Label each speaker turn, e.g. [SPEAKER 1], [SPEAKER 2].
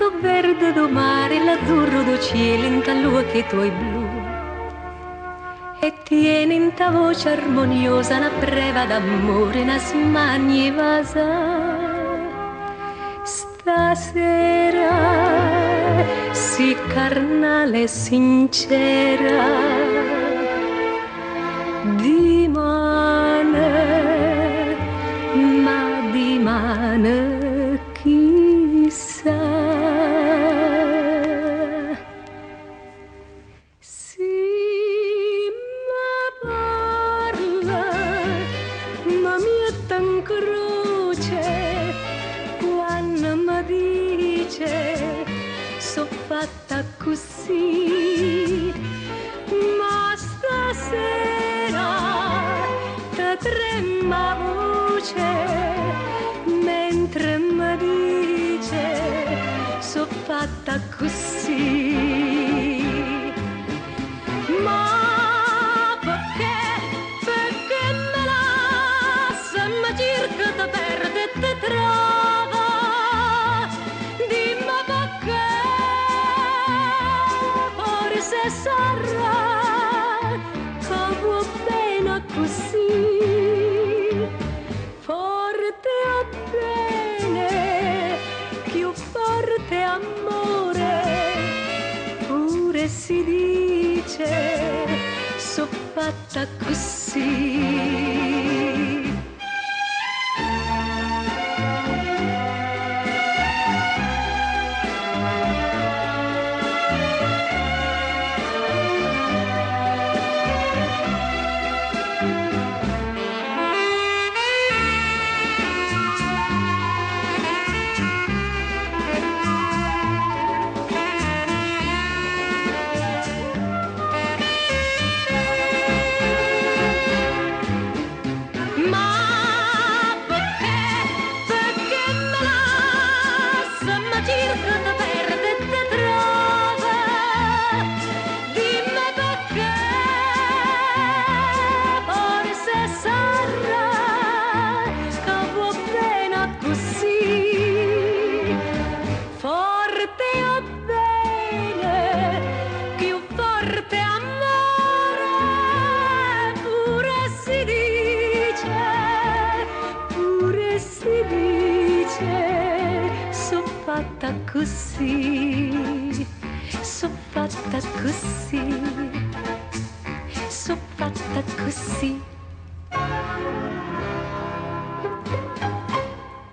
[SPEAKER 1] tanto verde do mare, l'azzurro do cielo, in ta lua che tuoi blu. E tieni in ta voce armoniosa una preva d'amore, una smanie vasa. Stasera, sì carnale e sincera, dimane, ma dimane chissà. Sì, ma parla, ma mi è tan croce quando mi dice so fatta così, ma stasera ti trema voce mentre mi dice so fatta così. Ma perché me lascia, ma cerca di perdere e ti trova, dimmi perché, forse sarà che vuoi bene così, forte o bene, più forte amore, pure si dice, so fatta così. Così, so fatta così, so fatta così.